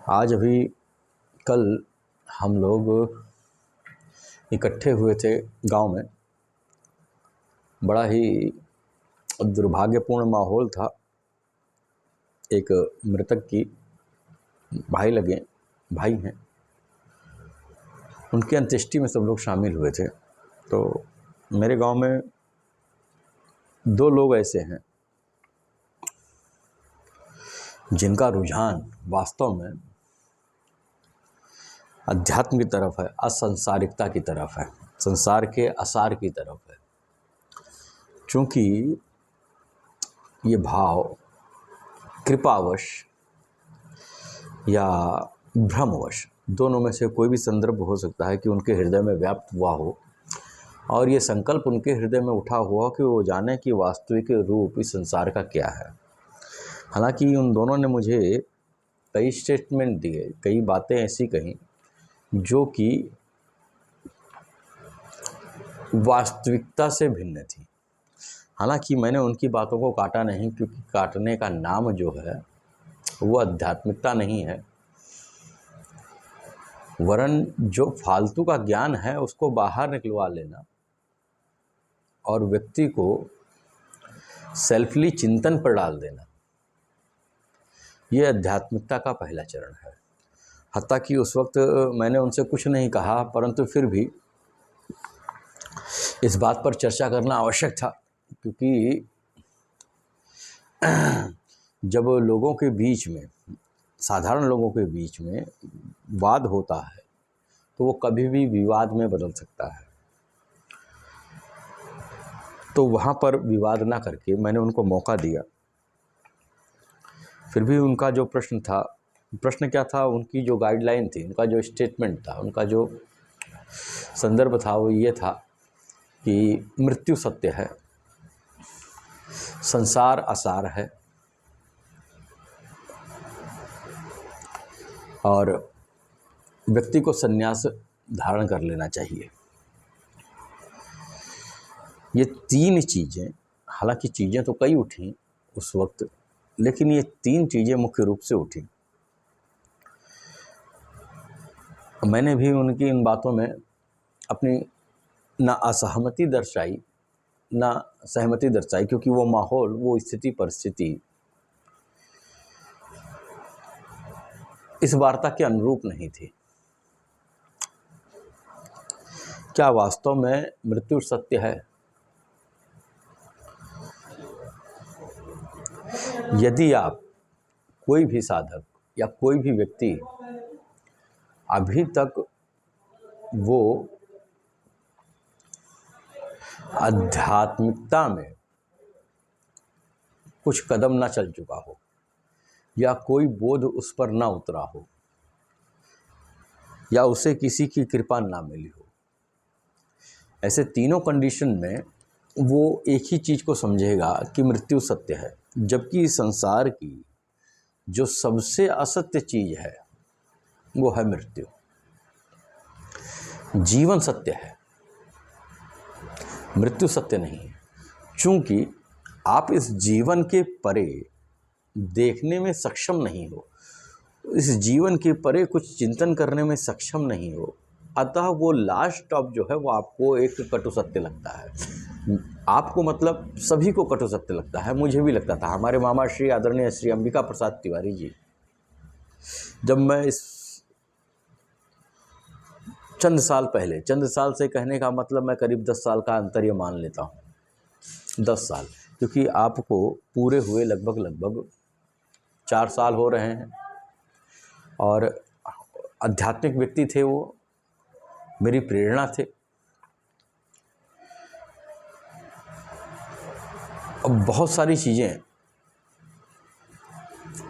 आज अभी कल हम लोग इकट्ठे हुए थे गांव में। बड़ा ही दुर्भाग्यपूर्ण माहौल था। एक मृतक की भाई हैं, उनकी अंत्येष्टि में सब लोग शामिल हुए थे। तो मेरे गांव में दो लोग ऐसे हैं जिनका रुझान वास्तव में अध्यात्म की तरफ है, असंसारिकता की तरफ है, संसार के असार की तरफ है। चूँकि ये भाव कृपावश या भ्रमवश दोनों में से कोई भी संदर्भ हो सकता है कि उनके हृदय में व्याप्त हुआ हो और ये संकल्प उनके हृदय में उठा हुआ कि वो जाने कि वास्तविक रूप इस संसार का क्या है। हालांकि उन दोनों ने मुझे कई स्टेटमेंट दिए, कई बातें ऐसी कहीं जो कि वास्तविकता से भिन्न थी। हालांकि मैंने उनकी बातों को काटा नहीं, क्योंकि काटने का नाम जो है वो आध्यात्मिकता नहीं है, वरन जो फालतू का ज्ञान है उसको बाहर निकलवा लेना और व्यक्ति को सेल्फली चिंतन पर डाल देना, ये आध्यात्मिकता का पहला चरण है। हत्ता कि उस वक्त मैंने उनसे कुछ नहीं कहा, परंतु फिर भी इस बात पर चर्चा करना आवश्यक था, क्योंकि जब लोगों के बीच में, साधारण लोगों के बीच में वाद होता है तो वो कभी भी विवाद में बदल सकता है। तो वहाँ पर विवाद ना करके मैंने उनको मौका दिया। फिर भी उनका जो प्रश्न क्या था, उनकी जो गाइडलाइन थी, उनका जो स्टेटमेंट था, उनका जो संदर्भ था वो ये था कि मृत्यु सत्य है, संसार असार है और व्यक्ति को संन्यास धारण कर लेना चाहिए। ये तीन चीज़ें, हालांकि चीज़ें तो कई उठी उस वक्त, लेकिन ये तीन चीज़ें मुख्य रूप से उठी। मैंने भी उनकी इन बातों में अपनी ना असहमति दर्शाई ना सहमति दर्शाई, क्योंकि वो माहौल, वो स्थिति परिस्थिति इस वार्ता के अनुरूप नहीं थी। क्या वास्तव में मृत्यु सत्य है? यदि आप, कोई भी साधक या कोई भी व्यक्ति अभी तक वो आध्यात्मिकता में कुछ कदम ना चल चुका हो या कोई बोध उस पर ना उतरा हो या उसे किसी की कृपा ना मिली हो, ऐसे तीनों कंडीशन में वो एक ही चीज़ को समझेगा कि मृत्यु सत्य है। जबकि संसार की जो सबसे असत्य चीज़ है वो है मृत्यु। जीवन सत्य है, मृत्यु सत्य नहीं है। चूँकि आप इस जीवन के परे देखने में सक्षम नहीं हो, इस जीवन के परे कुछ चिंतन करने में सक्षम नहीं हो, अतः वो लास्ट स्टॉप जो है वो आपको एक कटु सत्य लगता है। आपको मतलब सभी को कटु सत्य लगता है, मुझे भी लगता था। हमारे मामा श्री आदरणीय श्री अंबिका प्रसाद तिवारी जी, जब मैं इस चंद साल से कहने का मतलब मैं करीब 10 साल का अंतर ये मान लेता हूँ, 10 साल, क्योंकि आपको पूरे हुए लगभग 4 साल हो रहे हैं और आध्यात्मिक व्यक्ति थे वो, मेरी प्रेरणा थे। अब बहुत सारी चीज़ें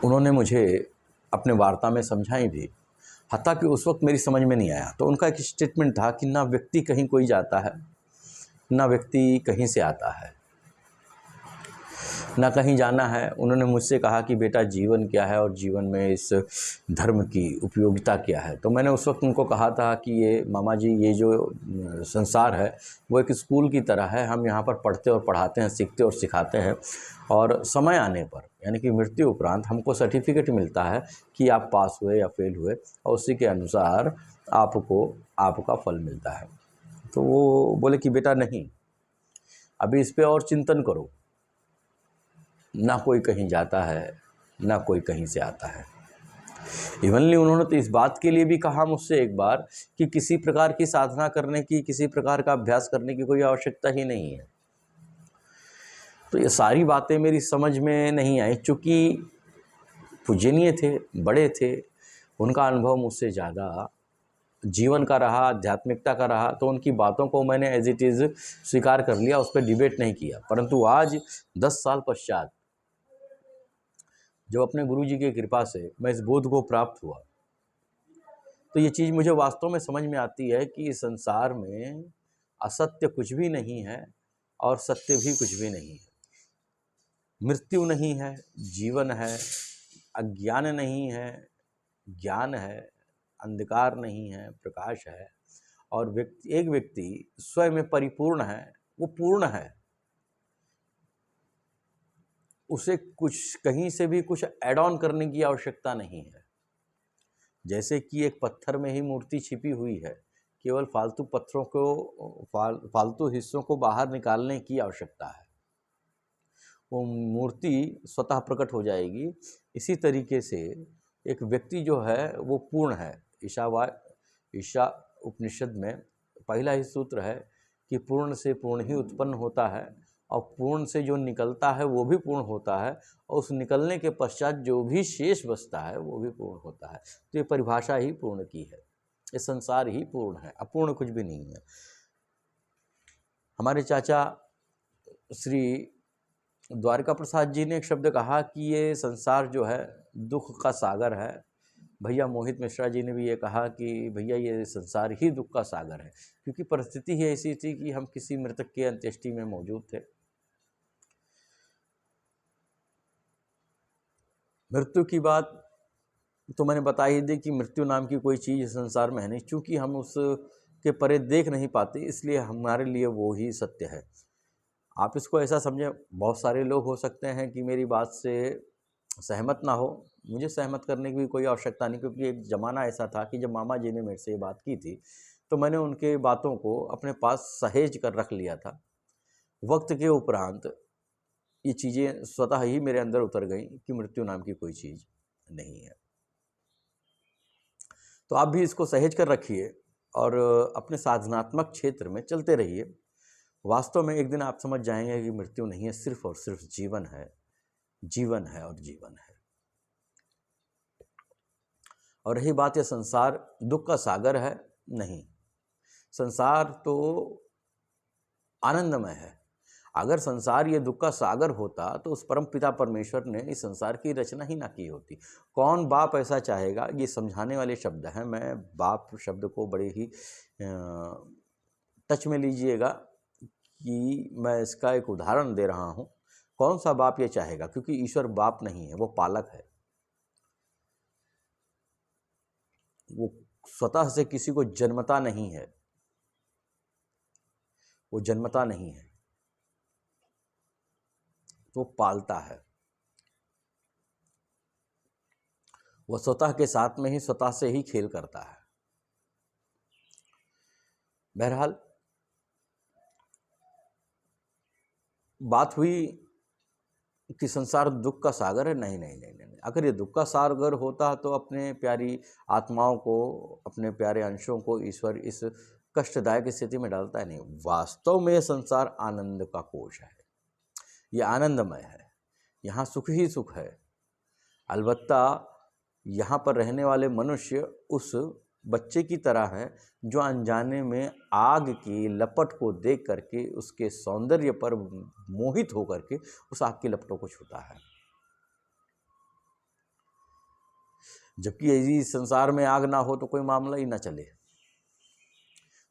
उन्होंने मुझे अपने वार्ता में समझाई भी, हत्ता कि उस वक्त मेरी समझ में नहीं आया। तो उनका एक स्टेटमेंट था कि ना व्यक्ति कहीं कोई जाता है, ना व्यक्ति कहीं से आता है, ना कहीं जाना है। उन्होंने मुझसे कहा कि बेटा जीवन क्या है और जीवन में इस धर्म की उपयोगिता क्या है। तो मैंने उस वक्त उनको कहा था कि ये मामा जी, ये जो संसार है वो एक स्कूल की तरह है। हम यहाँ पर पढ़ते और पढ़ाते हैं, सीखते और सिखाते हैं, और समय आने पर यानी कि मृत्यु उपरांत हमको सर्टिफिकेट मिलता है कि आप पास हुए या फेल हुए, और उसी के अनुसार आपको आपका फल मिलता है। तो वो बोले कि बेटा नहीं, अभी इस पे और चिंतन करो। ना कोई कहीं जाता है, ना कोई कहीं से आता है। इवनली उन्होंने तो इस बात के लिए भी कहा मुझसे एक बार कि किसी प्रकार की साधना करने की, किसी प्रकार का अभ्यास करने की कोई आवश्यकता ही नहीं है। तो ये सारी बातें मेरी समझ में नहीं आई, चूँकि पूजनीय थे, बड़े थे, उनका अनुभव मुझसे ज़्यादा जीवन का रहा, आध्यात्मिकता का रहा, तो उनकी बातों को मैंने एज इट इज़ स्वीकार कर लिया, उस पर डिबेट नहीं किया। परंतु आज 10 साल पश्चात जब अपने गुरुजी की कृपा से मैं इस बोध को प्राप्त हुआ, तो ये चीज़ मुझे वास्तव में समझ में आती है कि इस संसार में असत्य कुछ भी नहीं है और सत्य भी कुछ भी नहीं है। मृत्यु नहीं है, जीवन है, अज्ञान नहीं है, ज्ञान है, अंधकार नहीं है, प्रकाश है, और एक व्यक्ति स्वयं में परिपूर्ण है, वो पूर्ण है। उसे कुछ कहीं से भी कुछ ऐड ऑन करने की आवश्यकता नहीं है। जैसे कि एक पत्थर में ही मूर्ति छिपी हुई है, केवल फालतू पत्थरों को फालतू हिस्सों को बाहर निकालने की आवश्यकता है, वो मूर्ति स्वतः प्रकट हो जाएगी। इसी तरीके से एक व्यक्ति जो है वो पूर्ण है। ईशा उपनिषद में पहला ही सूत्र है कि पूर्ण से पूर्ण ही उत्पन्न होता है, और पूर्ण से जो निकलता है वो भी पूर्ण होता है, और उस निकलने के पश्चात जो भी शेष बचता है वो भी पूर्ण होता है। तो ये परिभाषा ही पूर्ण की है। ये संसार ही पूर्ण है, अपूर्ण कुछ भी नहीं है। हमारे चाचा श्री द्वारिका प्रसाद जी ने एक शब्द कहा कि ये संसार जो है दुख का सागर है। भैया मोहित मिश्रा जी ने भी ये कहा कि भैया ये संसार ही दुख का सागर है, क्योंकि परिस्थिति ही ऐसी थी कि हम किसी मृतक के अंत्येष्टि में मौजूद थे। मृत्यु की बात तो मैंने बता ही दी कि मृत्यु नाम की कोई चीज़ संसार में है नहीं। चूँकि हम उसके परे देख नहीं पाते, इसलिए हमारे लिए वो ही सत्य है। आप इसको ऐसा समझें, बहुत सारे लोग हो सकते हैं कि मेरी बात से सहमत ना हो, मुझे सहमत करने की भी कोई आवश्यकता नहीं, क्योंकि एक ज़माना ऐसा था कि जब मामा जी ने मेरे से ये बात की थी तो मैंने उनके बातों को अपने पास सहेज कर रख लिया था। वक्त के उपरांत ये चीज़ें स्वतः ही मेरे अंदर उतर गई कि मृत्यु नाम की कोई चीज़ नहीं है। तो आप भी इसको सहेज कर रखिए और अपने साधनात्मक क्षेत्र में चलते रहिए। वास्तव में एक दिन आप समझ जाएंगे कि मृत्यु नहीं है, सिर्फ और सिर्फ जीवन है, जीवन है और जीवन है। और रही बात यह संसार दुख का सागर है, नहीं, संसार तो आनंदमय है। अगर संसार ये दुख का सागर होता तो उस परम पिता परमेश्वर ने इस संसार की रचना ही ना की होती। कौन बाप ऐसा चाहेगा, ये समझाने वाले शब्द हैं। मैं बाप शब्द को बड़े ही टच में लीजिएगा कि मैं इसका एक उदाहरण दे रहा हूँ। कौन सा बाप ये चाहेगा, क्योंकि ईश्वर बाप नहीं है, वो पालक है। वो स्वतः से किसी को जन्मता नहीं है, वो जन्मता नहीं है, तो पालता है। वह स्वतः के साथ में ही स्वतः से ही खेल करता है। बहरहाल बात हुई कि संसार दुख का सागर है। नहीं नहीं नहीं नहीं, अगर ये दुख का सागर होता तो अपने प्यारी आत्माओं को, अपने प्यारे अंशों को ईश्वर इस कष्टदायक स्थिति में डालता है नहीं। वास्तव में ये संसार आनंद का कोश है, ये आनंदमय है, यहाँ सुख ही सुख है। अलबत्ता यहाँ पर रहने वाले मनुष्य उस बच्चे की तरह है जो अनजाने में आग की लपट को देख करके उसके सौंदर्य पर मोहित होकर के उस आग की लपटों को छूता है। जबकि यदि संसार में आग ना हो तो कोई मामला ही ना चले।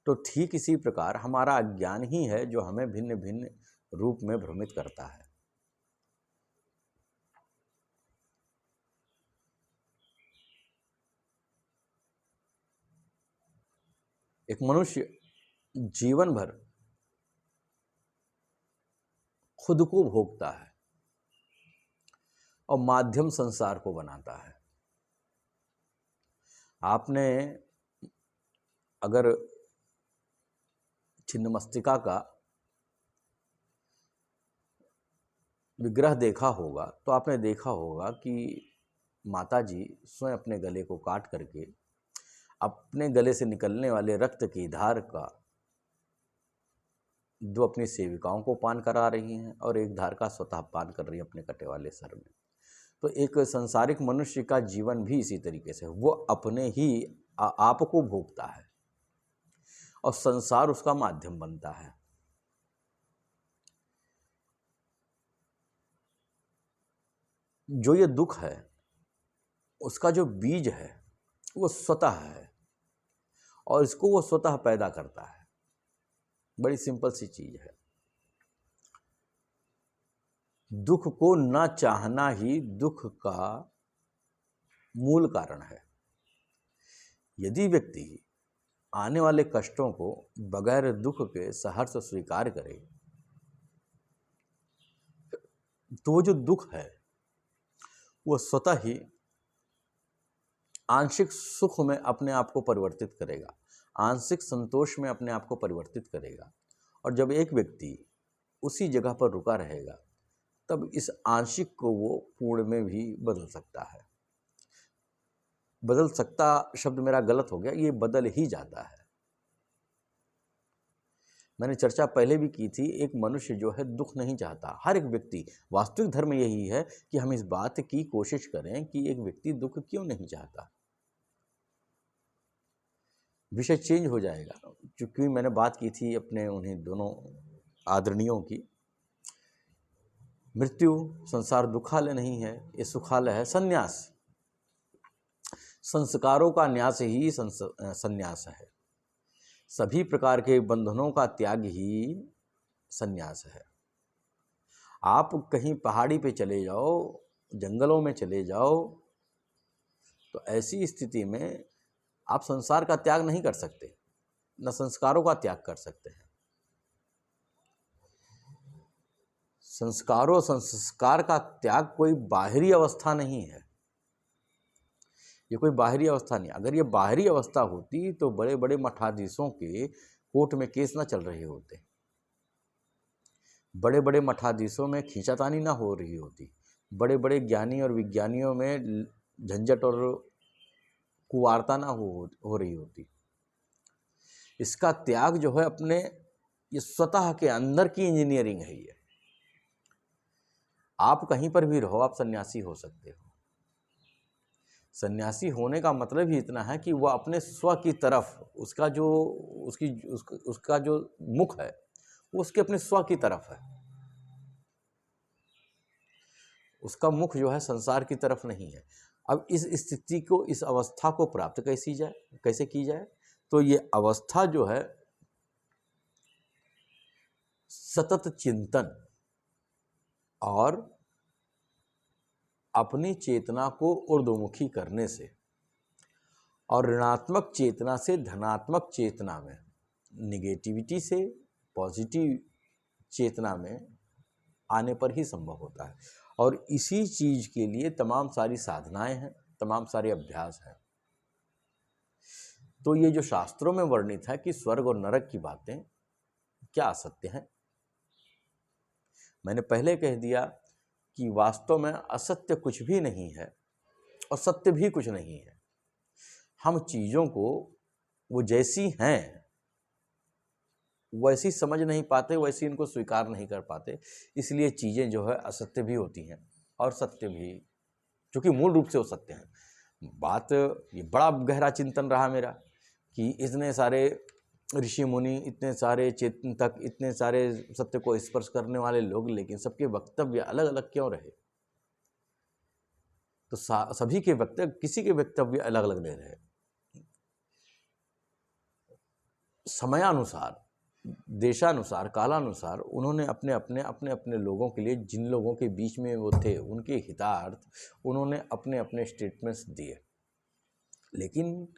तो ठीक इसी प्रकार हमारा अज्ञान ही है जो हमें भिन्न भिन्न रूप में भ्रमित करता है। एक मनुष्य जीवन भर खुद को भोगता है और माध्यम संसार को बनाता है। आपने अगर छिन्नमस्तिका का विग्रह देखा होगा तो आपने देखा होगा कि माता जी स्वयं अपने गले को काट करके अपने गले से निकलने वाले रक्त की धार का 2 अपनी सेविकाओं को पान करा रही हैं और 1 धार का स्वतः पान कर रही हैं अपने कटे वाले सर में। तो एक सांसारिक मनुष्य का जीवन भी इसी तरीके से, वो अपने ही आप को भोगता है और संसार उसका माध्यम बनता है। जो ये दुख है उसका जो बीज है वो स्वतः है और इसको वो स्वतः पैदा करता है। बड़ी सिंपल सी चीज है। दुख को ना चाहना ही दुख का मूल कारण है। यदि व्यक्ति आने वाले कष्टों को बगैर दुख के सहर्ष स्वीकार करे तो वो जो दुख है वो स्वतः ही आंशिक सुख में अपने आप को परिवर्तित करेगा, आंशिक संतोष में अपने आप को परिवर्तित करेगा। और जब एक व्यक्ति उसी जगह पर रुका रहेगा तब इस आंशिक को वो पूर्ण में भी बदल सकता है। बदल सकता शब्द मेरा गलत हो गया, ये बदल ही जाता है। मैंने चर्चा पहले भी की थी, एक मनुष्य जो है दुख नहीं चाहता। हर एक व्यक्ति, वास्तविक धर्म यही है कि हम इस बात की कोशिश करें कि एक व्यक्ति दुख क्यों नहीं चाहता। विषय चेंज हो जाएगा, क्योंकि मैंने बात की थी अपने उन्हीं दोनों आदरणीयों की। मृत्यु संसार दुखालय नहीं है, ये सुखालय है। संन्यास, संस्कारों का न्यास ही संन्यास है। सभी प्रकार के बंधनों का त्याग ही संन्यास है। आप कहीं पहाड़ी पे चले जाओ, जंगलों में चले जाओ, तो ऐसी स्थिति में आप संसार का त्याग नहीं कर सकते, न संस्कारों का त्याग कर सकते हैं। संस्कारों संस्कार का त्याग कोई बाहरी अवस्था नहीं है, ये कोई बाहरी अवस्था नहीं। अगर ये बाहरी अवस्था होती तो बड़े बड़े मठाधीशों के कोर्ट में केस ना चल रहे होते, बड़े बड़े मठाधीशों में खींचातानी ना हो रही होती, बड़े बड़े ज्ञानी और विज्ञानियों में झंझट और कुवार्ता ना हो रही होती। इसका त्याग जो है अपने ये स्वतः के अंदर की इंजीनियरिंग है। ये आप कहीं पर भी रहो, आप सन्यासी हो सकते हो। सन्यासी होने का मतलब ही इतना है कि वह अपने स्व की तरफ, उसका जो मुख है वो उसके अपने स्व की तरफ है। उसका मुख जो है संसार की तरफ नहीं है। अब इस स्थिति को, इस अवस्था को प्राप्त कैसे की जाए? तो ये अवस्था जो है सतत चिंतन और अपनी चेतना को ऊर्ध्वमुखी करने से और ऋणात्मक चेतना से धनात्मक चेतना में, निगेटिविटी से पॉजिटिव चेतना में आने पर ही संभव होता है। और इसी चीज के लिए तमाम सारी साधनाएं हैं, तमाम सारे अभ्यास हैं। तो ये जो शास्त्रों में वर्णित है कि स्वर्ग और नरक की बातें क्या असत्य हैं? मैंने पहले कह दिया कि वास्तव में असत्य कुछ भी नहीं है और सत्य भी कुछ नहीं है। हम चीज़ों को वो जैसी हैं वैसी समझ नहीं पाते, वैसी इनको स्वीकार नहीं कर पाते, इसलिए चीज़ें जो है असत्य भी होती हैं और सत्य भी, क्योंकि मूल रूप से वो सत्य हैं। बात ये बड़ा गहरा चिंतन रहा मेरा कि इतने सारे ऋषि मुनि, इतने सारे चिंतक, इतने सारे सत्य को स्पर्श करने वाले लोग, लेकिन सबके वक्तव्य अलग अलग क्यों रहे? तो सभी के वक्तव्य, किसी के वक्तव्य अलग अलग नहीं रहे। समयानुसार, देशानुसार, कालानुसार उन्होंने अपने अपने लोगों के लिए, जिन लोगों के बीच में वो थे, उनके हितार्थ उन्होंने अपने अपने स्टेटमेंट्स दिए। लेकिन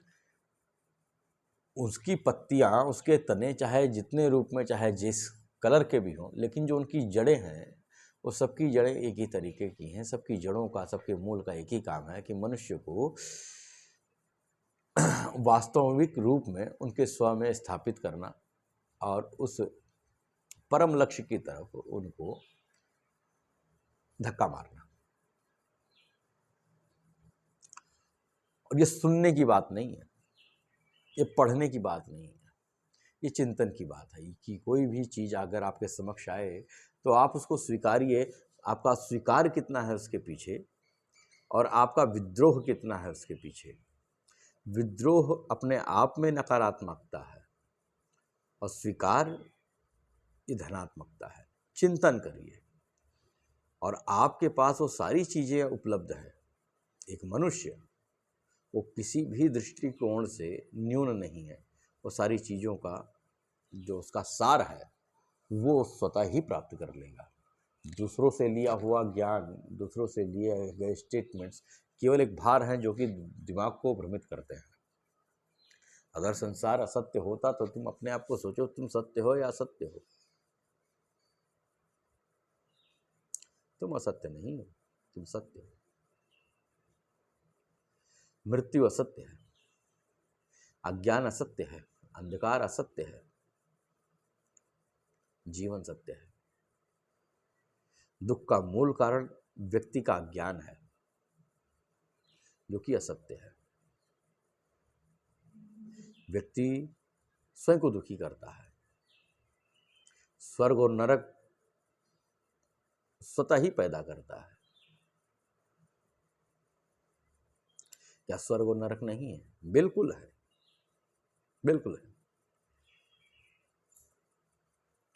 उसकी पत्तियाँ, उसके तने चाहे जितने रूप में, चाहे जिस कलर के भी हों, लेकिन जो उनकी जड़ें हैं वो सबकी जड़ें एक ही तरीके की हैं। सबकी जड़ों का, सबके मूल का एक ही काम है कि मनुष्य को वास्तविक रूप में उनके स्व में स्थापित करना और उस परम लक्ष्य की तरफ उनको धक्का मारना। और ये सुनने की बात नहीं है, ये पढ़ने की बात नहीं है, ये चिंतन की बात है कि कोई भी चीज़ अगर आपके समक्ष आए तो आप उसको स्वीकारिए। आपका स्वीकार कितना है उसके पीछे, और आपका विद्रोह कितना है उसके पीछे। विद्रोह अपने आप में नकारात्मकता है और स्वीकार ये धनात्मकता है। चिंतन करिए और आपके पास वो सारी चीज़ें उपलब्ध है। एक मनुष्य वो किसी भी दृष्टिकोण से न्यून नहीं है। वो सारी चीज़ों का जो उसका सार है वो स्वतः ही प्राप्त कर लेगा। दूसरों से लिया हुआ ज्ञान, दूसरों से लिए गए स्टेटमेंट्स केवल एक भार हैं जो कि दिमाग को भ्रमित करते हैं। अगर संसार असत्य होता तो तुम अपने आप को सोचो, तुम सत्य हो या असत्य हो। तुम असत्य नहीं हो, तुम सत्य हो। मृत्यु असत्य है, अज्ञान असत्य है, अंधकार असत्य है, जीवन सत्य है। दुख का मूल कारण व्यक्ति का अज्ञान है जो कि असत्य है। व्यक्ति स्वयं को दुखी करता है। स्वर्ग और नरक स्वतः ही पैदा करता है। क्या स्वर्ग और नरक नहीं है? बिल्कुल है, बिल्कुल है,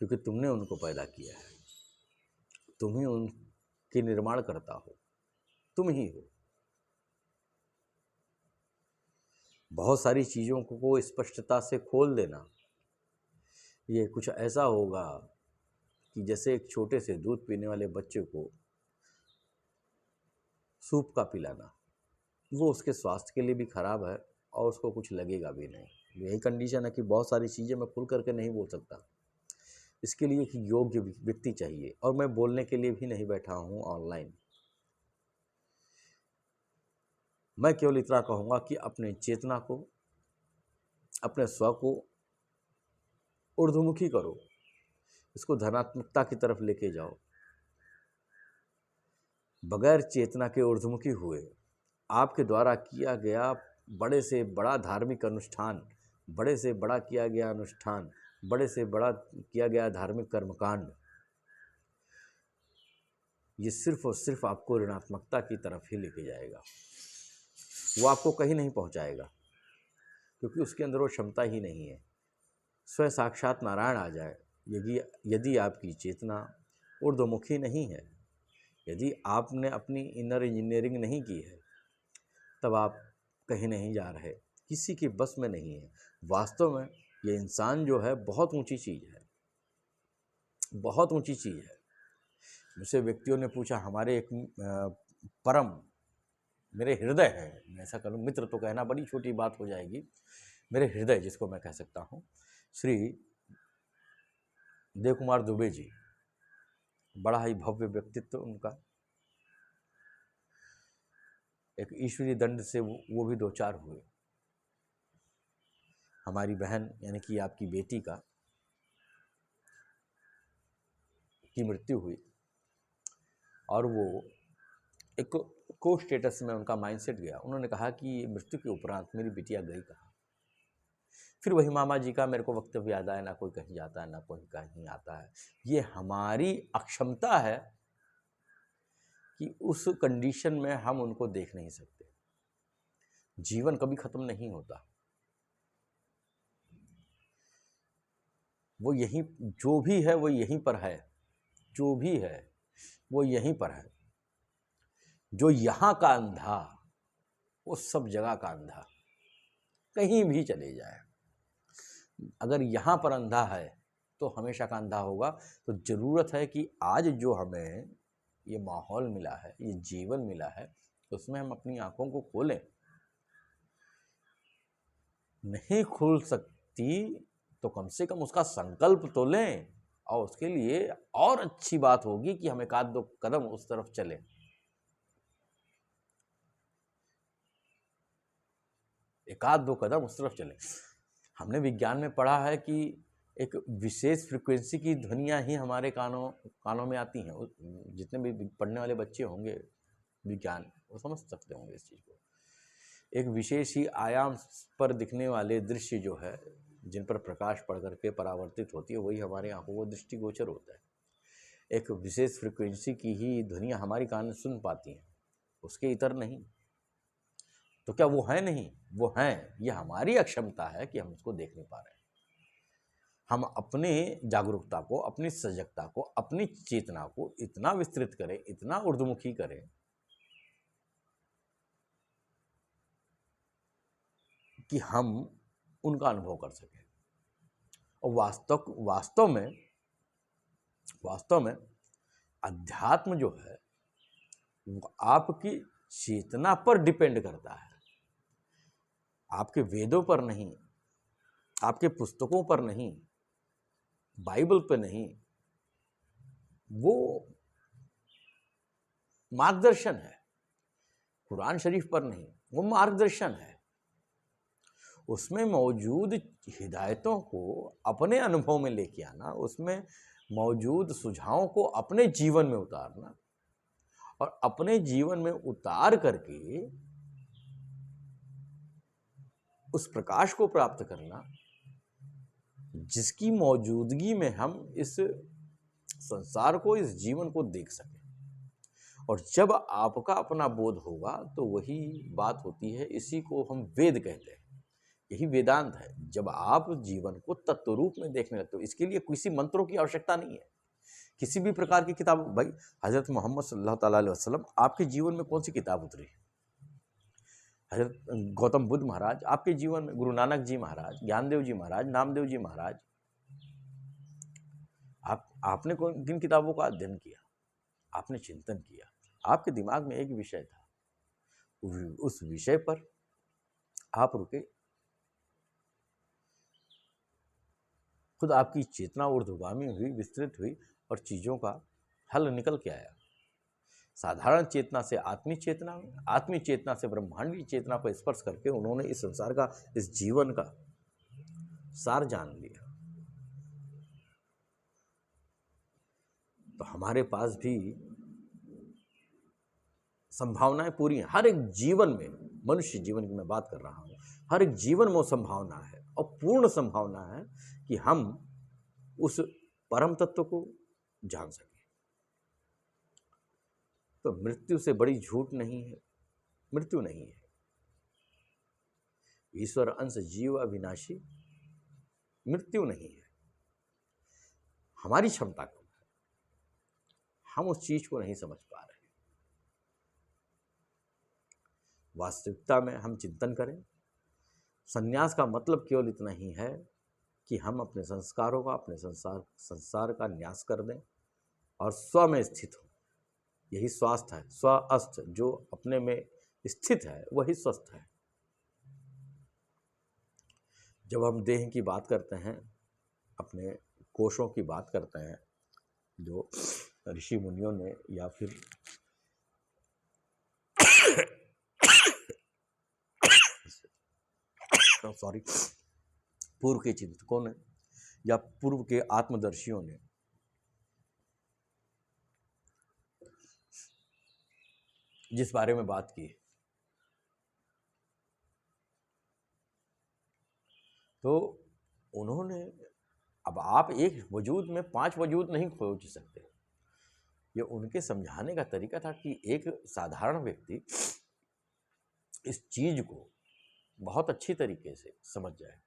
क्योंकि तुमने उनको पैदा किया है। तुम ही उनके निर्माण करता हो, तुम ही हो। बहुत सारी चीज़ों को स्पष्टता से खोल देना, ये कुछ ऐसा होगा कि जैसे एक छोटे से दूध पीने वाले बच्चे को सूप का पिलाना, वो उसके स्वास्थ्य के लिए भी खराब है और उसको कुछ लगेगा भी नहीं। यही कंडीशन है कि बहुत सारी चीज़ें मैं खुल करके नहीं बोल सकता। इसके लिए कि योग्य व्यक्ति चाहिए, और मैं बोलने के लिए भी नहीं बैठा हूँ ऑनलाइन। मैं केवल इतना कहूँगा कि अपने चेतना को, अपने स्व को ऊर्ध्वमुखी करो, इसको धनात्मकता की तरफ लेके जाओ। बगैर चेतना के ऊर्ध्वमुखी हुए आपके द्वारा किया गया बड़े से बड़ा धार्मिक अनुष्ठान, बड़े से बड़ा किया गया अनुष्ठान, बड़े से बड़ा किया गया धार्मिक कर्मकांड, ये सिर्फ और सिर्फ आपको ऋणात्मकता की तरफ ही लेके जाएगा। वो आपको कहीं नहीं पहुंचाएगा, क्योंकि उसके अंदर वो क्षमता ही नहीं है। स्वयं साक्षात नारायण आ जाए, यदि आपकी चेतना ऊर्ध्वमुखी नहीं है, यदि आपने अपनी इनर इंजीनियरिंग नहीं की है, तब आप कहीं नहीं जा रहे, किसी के बस में नहीं है। वास्तव में ये इंसान जो है बहुत ऊंची चीज़ है, बहुत ऊंची चीज़ है। मुझसे व्यक्तियों ने पूछा, हमारे एक परम, मेरे हृदय है, मैं ऐसा करूँ, मित्र तो कहना बड़ी छोटी बात हो जाएगी, मेरे हृदय जिसको मैं कह सकता हूँ, श्री देव कुमार दुबे जी, बड़ा ही भव्य व्यक्तित्व उनका। एक ईश्वरीय दंड से वो भी दो चार हुए। हमारी बहन यानी कि आपकी बेटी की मृत्यु हुई, और वो एक को स्टेटस में उनका माइंडसेट गया। उन्होंने कहा कि मृत्यु के उपरांत मेरी बिटिया गई कहाँ। फिर वही मामा जी का मेरे को वक्तव्य याद आया, ना कोई कहीं जाता है ना कोई कहीं आता है। ये हमारी अक्षमता है कि उस कंडीशन में हम उनको देख नहीं सकते। जीवन कभी खत्म नहीं होता, वो यहीं, जो भी है वो यहीं पर है, जो भी है वो यहीं पर है। जो यहाँ का अंधा वो सब जगह का अंधा, कहीं भी चले जाए, अगर यहाँ पर अंधा है तो हमेशा का अंधा होगा। तो ज़रूरत है कि आज जो हमें ये माहौल मिला है, ये जीवन मिला है, तो उसमें हम अपनी आँखों को खोलें। नहीं खुल व्यक्ति तो कम से कम उसका संकल्प तो लें, और उसके लिए और अच्छी बात होगी कि हम एक आध दो कदम उस तरफ चलें। एक आध दो कदम उस तरफ चलें। हमने विज्ञान में पढ़ा है कि एक विशेष फ्रीक्वेंसी की ध्वनियाँ ही हमारे कानों में आती हैं। जितने भी पढ़ने वाले बच्चे होंगे विज्ञान, वो समझ सकते होंगे इस चीज़ को। एक विशेष ही आयाम पर दिखने वाले दृश्य जो है, जिन पर प्रकाश पड़ करके परावर्तित होती है, वही हमारे आंखों को दृष्टिगोचर होता है। एक विशेष फ्रीक्वेंसी की ही ध्वनियाँ हमारी कान सुन पाती हैं, उसके इतर नहीं। तो क्या वो है नहीं? वो हैं। ये हमारी अक्षमता है कि हम उसको देख नहीं पा रहे हैं। हम अपने जागरूकता को, अपनी सजगता को, अपनी चेतना को इतना विस्तृत करें, इतना ऊर्ध्वमुखी करें कि हम उनका अनुभव कर सकें। और वास्तव में अध्यात्म जो है वो आपकी चेतना पर डिपेंड करता है, आपके वेदों पर नहीं, आपके पुस्तकों पर नहीं, बाइबल पर नहीं। वो मार्गदर्शन है। कुरान शरीफ पर नहीं, वो मार्गदर्शन है। उसमें मौजूद हिदायतों को अपने अनुभव में लेके आना, उसमें मौजूद सुझावों को अपने जीवन में उतारना, और अपने जीवन में उतार करके उस प्रकाश को प्राप्त करना जिसकी मौजूदगी में हम इस संसार को, इस जीवन को देख सकें। और जब आपका अपना बोध होगा तो वही बात होती है, इसी को हम वेद कहते हैं, यही वेदांत है। जब आप जीवन को तत्व रूप में देखने लगते हो, इसके लिए किसी मंत्रों की आवश्यकता नहीं है, किसी भी प्रकार की किताब। भाई हजरत मोहम्मद सल्लल्लाहु अलैहि वसल्लम आपके जीवन में कौन सी किताब उतरी? हजरत गौतम बुद्ध महाराज आपके जीवन में, गुरु नानक जी महाराज, ज्ञानदेव जी महाराज, नामदेव जी महाराज, आपने किन किताबों का अध्ययन किया? आपने चिंतन किया, आपके दिमाग में एक विषय था, उस विषय पर आप रुके, खुद आपकी चेतना ऊर्ध्वगामी हुई, विस्तृत हुई, और चीज़ों का हल निकल के आया। साधारण चेतना से आत्मिक चेतना में, आत्मिक चेतना से ब्रह्मांडीय चेतना पर स्पर्श करके उन्होंने इस संसार का, इस जीवन का सार जान लिया। तो हमारे पास भी संभावनाएं पूरी हैं। हर एक जीवन में, मनुष्य जीवन की मैं बात कर रहा हूँ, हर एक जीवन में संभावना है, और पूर्ण संभावना है कि हम उस परम तत्व को जान सकें। तो मृत्यु से बड़ी झूठ नहीं है, मृत्यु नहीं है। ईश्वर अंश जीव अविनाशी, मृत्यु नहीं है। हमारी क्षमता कम है, हम उस चीज को नहीं समझ पा रहे। वास्तविकता में हम चिंतन करें। संन्यास का मतलब केवल इतना ही है कि हम अपने संस्कारों का, अपने संसार का न्यास कर दें और स्व में स्थित हो। यही स्वास्थ्य है। स्वस्थ जो अपने में स्थित है वही स्वस्थ है। जब हम देह की बात करते हैं, अपने कोशों की बात करते हैं, जो ऋषि मुनियों ने या फिर पूर्व के चिंतकों ने या पूर्व के आत्मदर्शियों ने जिस बारे में बात की, तो उन्होंने, अब आप एक वजूद में 5 वजूद नहीं खोज सकते। ये उनके समझाने का तरीका था कि एक साधारण व्यक्ति इस चीज को बहुत अच्छी तरीके से समझ जाए।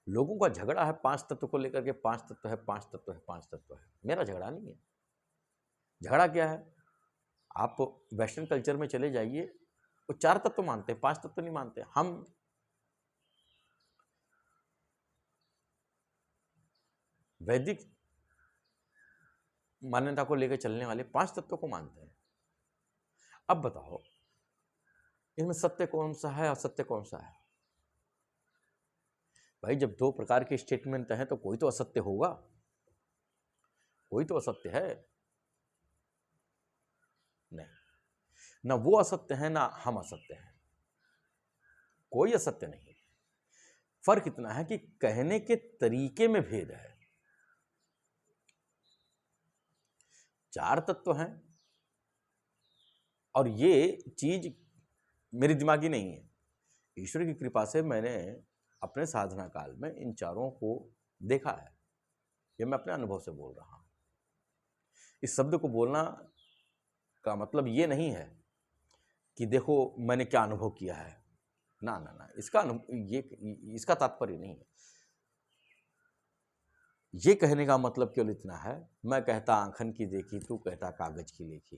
लोगों का झगड़ा है 5 तत्व को लेकर के, 5 तत्व है, 5 तत्व है, 5 तत्व है। मेरा झगड़ा नहीं है। झगड़ा क्या है? आप वेस्टर्न कल्चर में चले जाइए, वो 4 तत्व मानते हैं, 5 तत्व नहीं मानते। हम वैदिक मान्यता को लेकर चलने वाले 5 तत्वों को मानते हैं। अब बताओ इनमें सत्य कौन सा है और असत्य कौन सा है? भाई जब दो प्रकार के स्टेटमेंट हैं तो कोई तो असत्य होगा, कोई तो असत्य है। नहीं, ना वो असत्य है ना हम असत्य हैं, कोई असत्य नहीं। फर्क इतना है कि कहने के तरीके में भेद है। चार तत्व हैं और ये चीज मेरी दिमागी नहीं है, ईश्वर की कृपा से मैंने अपने साधना काल में इन चारों को देखा है। ये मैं अपने अनुभव से बोल रहा हूं। इस शब्द को बोलना का मतलब ये नहीं है कि देखो मैंने क्या अनुभव किया है, ना ना ना, इसका तात्पर्य नहीं है। ये कहने का मतलब केवल इतना है, मैं कहता आंखन की देखी, तू कहता कागज की लिखी,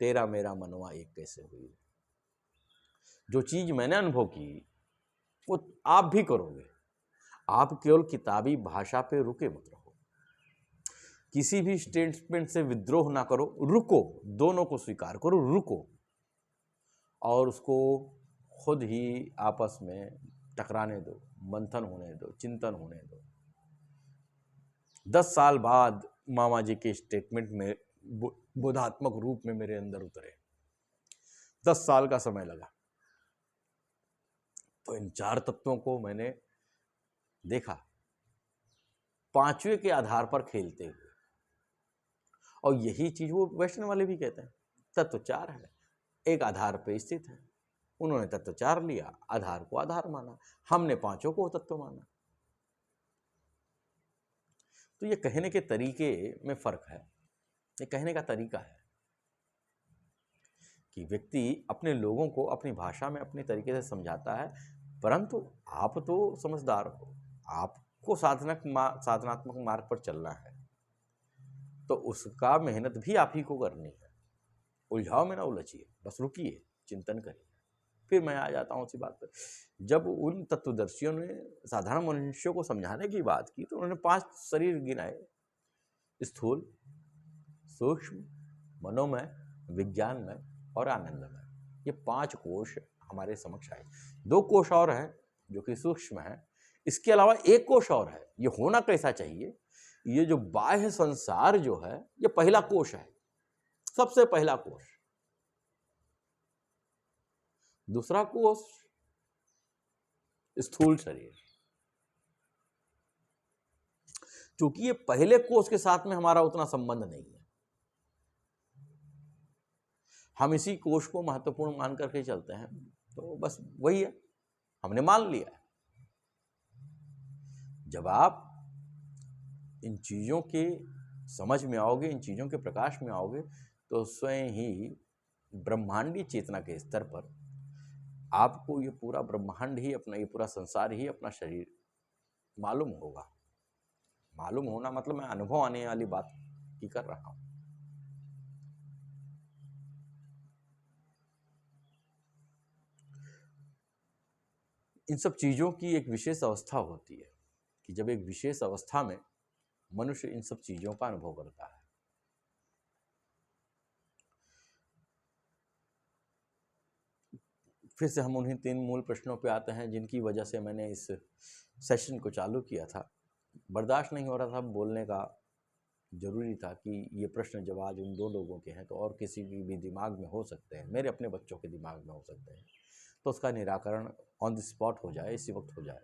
तेरा मेरा मनवा एक कैसे हुई। जो चीज मैंने अनुभव की वो आप भी करोगे। आप केवल किताबी भाषा पे रुके मत रहो, किसी भी स्टेटमेंट से विद्रोह ना करो, रुको, दोनों को स्वीकार करो, रुको, और उसको खुद ही आपस में टकराने दो, मंथन होने दो, चिंतन होने दो। 10 साल बाद मामा जी के स्टेटमेंट में बोधात्मक रूप में मेरे अंदर उतरे, 10 साल का समय लगा। तो इन चार तत्वों को मैंने देखा पांचवे के आधार पर खेलते हुए, और यही चीज वो वैष्णव वाले भी कहते हैं, तत्व चार है, एक आधार पे स्थित है। उन्होंने तत्व चार लिया, आधार को आधार माना, हमने पांचों को तत्व माना। तो ये कहने के तरीके में फर्क है, ये कहने का तरीका है कि व्यक्ति अपने लोगों को अपनी भाषा में अपने तरीके से समझाता है। परंतु आप तो समझदार हो, आपको साधनात्मक मार्ग पर चलना है, तो उसका मेहनत भी आप ही को करनी है। उलझाव में ना उलझिए, बस रुकिए, चिंतन करिए। फिर मैं आ जाता हूँ उसी बात पर। जब उन तत्वदर्शियों ने साधारण मनुष्यों को समझाने की बात की तो उन्होंने 5 शरीर गिनाए, स्थूल, सूक्ष्म, मनोमय, विज्ञानमय और आनंदमय। ये 5 कोश हमारे समक्ष आए। 2 कोश और हैं जो कि सूक्ष्म है, इसके अलावा एक कोश और है। ये होना कैसा चाहिए, ये जो बाह्य संसार जो है ये पहला कोश है, सबसे पहला कोश। दूसरा कोश स्थूल शरीर, क्योंकि ये पहले कोश के साथ में हमारा उतना संबंध नहीं है, हम इसी कोश को महत्वपूर्ण मान करके चलते हैं। तो बस वही है, हमने मान लिया है। जब आप इन चीजों के समझ में आओगे, इन चीजों के प्रकाश में आओगे, तो स्वयं ही ब्रह्मांडी चेतना के स्तर पर आपको ये पूरा ब्रह्मांड ही अपना, ये पूरा संसार ही अपना शरीर मालूम होगा। मालूम होना मतलब मैं अनुभव आने वाली बात की कर रहा हूं। इन सब चीजों की एक विशेष अवस्था होती है कि जब एक विशेष अवस्था में मनुष्य इन सब चीजों का अनुभव करता है। फिर से हम उन्हीं 3 मूल प्रश्नों पे आते हैं जिनकी वजह से मैंने इस सेशन को चालू किया था। बर्दाश्त नहीं हो रहा था बोलने का, जरूरी था कि ये प्रश्न जब आज उन 2 लोगों के हैं तो और किसी की भी दिमाग में हो सकते हैं, मेरे अपने बच्चों के दिमाग में हो सकते हैं, तो उसका निराकरण ऑन द स्पॉट हो जाए, इसी वक्त हो जाए।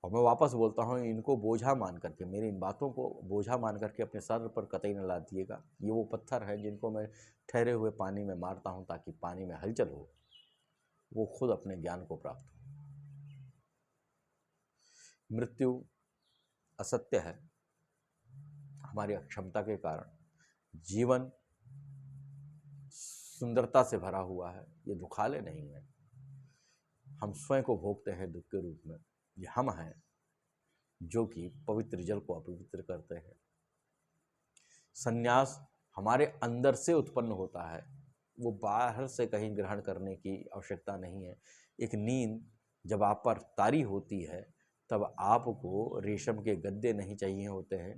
और मैं वापस बोलता हूँ, इनको बोझा मान करके, मेरी इन बातों को बोझा मान करके अपने सर पर कतई न ला दिएगा। ये वो पत्थर है जिनको मैं ठहरे हुए पानी में मारता हूँ ताकि पानी में हलचल हो, वो खुद अपने ज्ञान को प्राप्त हो। मृत्यु असत्य है हमारी अक्षमता के कारण, जीवन सुंदरता से भरा हुआ है, ये दुखाले नहीं है। हम स्वयं को भोगते हैं दुख के रूप में, ये हम हैं जो कि पवित्र जल को अपवित्र करते हैं। संन्यास हमारे अंदर से उत्पन्न होता है, वो बाहर से कहीं ग्रहण करने की आवश्यकता नहीं है। एक नींद जब आप पर तारी होती है तब आपको रेशम के गद्दे नहीं चाहिए होते हैं,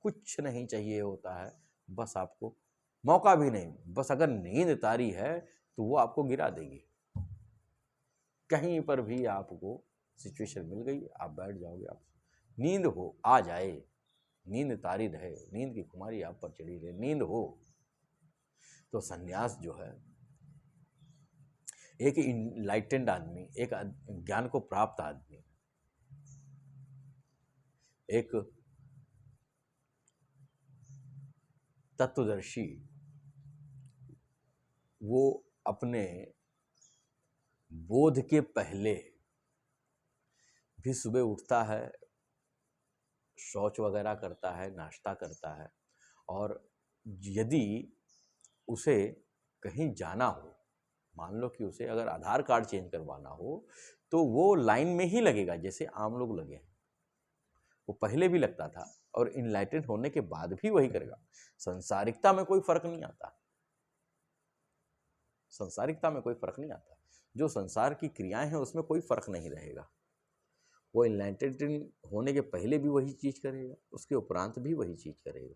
कुछ नहीं चाहिए होता है, बस आपको मौका भी नहीं, बस अगर नींद तारी है तो वो आपको गिरा देगी। कहीं पर भी आपको सिचुएशन मिल गई, आप बैठ जाओगे, आप नींद हो आ जाए, नींद तारी रहे, नींद की खुमारी आप पर चढ़ी रहे, नींद हो, तो संन्यास जो है एक इनलाइटेंड आदमी, एक ज्ञान को प्राप्त आदमी, एक तत्वदर्शी, वो अपने बोध के पहले भी सुबह उठता है, शौच वगैरह करता है, नाश्ता करता है, और यदि उसे कहीं जाना हो, मान लो कि उसे अगर आधार कार्ड चेंज करवाना हो, तो वो लाइन में ही लगेगा जैसे आम लोग लगे हैं। वो पहले भी लगता था और इनलाइटेंड होने के बाद भी वही करेगा। संसारिकता में कोई फर्क नहीं आता, संसारिकता में कोई फर्क नहीं आता। जो संसार की क्रियाएं हैं उसमें कोई फर्क नहीं रहेगा। वो इनलाइटेंड होने के पहले भी वही चीज करेगा, उसके उपरांत भी वही चीज करेगा।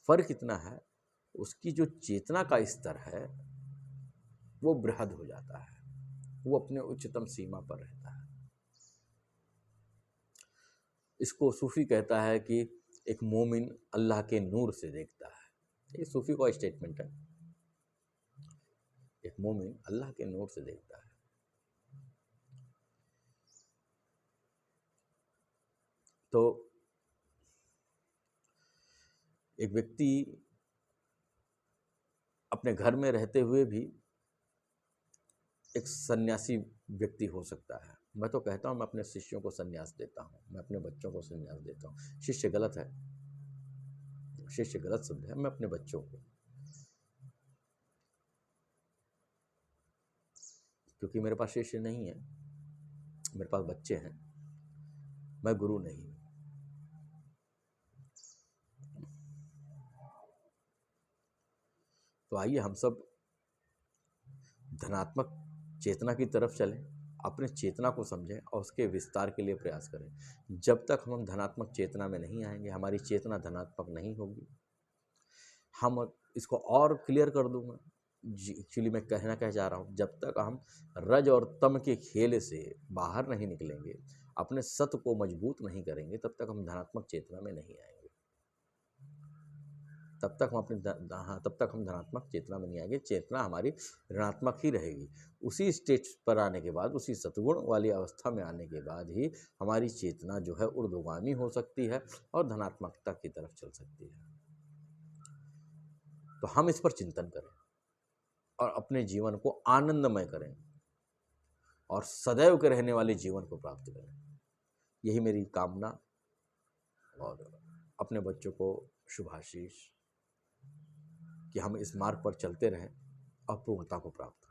फर्क इतना है, उसकी जो चेतना का स्तर है वो बृहद हो जाता है, वो अपने उच्चतम सीमा पर रहता है। इसको सूफी कहता है कि एक मोमिन अल्लाह के नूर से देखता है। ये सूफी का स्टेटमेंट है, एक मोमिन अल्लाह के नूर से देखता है। तो एक व्यक्ति अपने घर में रहते हुए भी एक सन्यासी व्यक्ति हो सकता है। मैं तो कहता हूँ मैं अपने शिष्यों को सन्यास देता हूँ, मैं अपने बच्चों को सन्यास देता हूँ। शिष्य गलत है, शिष्य गलत शब्द है, मैं अपने बच्चों को, क्योंकि मेरे पास शिष्य नहीं है, मेरे पास बच्चे हैं, मैं गुरु नहीं हूँ। तो आइए हम सब धनात्मक चेतना की तरफ चलें, अपने चेतना को समझें और उसके विस्तार के लिए प्रयास करें। जब तक हम धनात्मक चेतना में नहीं आएंगे, हमारी चेतना धनात्मक नहीं होगी। हम इसको और क्लियर कर दूंगा, एक्चुअली मैं कहना क्या चाह रहा हूँ, जब तक हम रज और तम के खेल से बाहर नहीं निकलेंगे, अपने सत्य को मजबूत नहीं करेंगे, तब तक हम धनात्मक चेतना में नहीं आएंगे। तब तक हम धनात्मक चेतना में नहीं आएंगे। चेतना हमारी ऋणात्मक ही रहेगी। उसी स्टेज पर आने के बाद, उसी सतगुण वाली अवस्था में आने के बाद ही हमारी चेतना जो है ऊर्ध्वगामी हो सकती है और धनात्मकता की तरफ चल सकती है। तो हम इस पर चिंतन करें और अपने जीवन को आनंदमय करें और सदैव के रहने वाले जीवन को प्राप्त करें। यही मेरी कामना और अपने बच्चों को शुभाशीष कि हम इस मार्ग पर चलते रहें और पूर्णता को प्राप्त करें।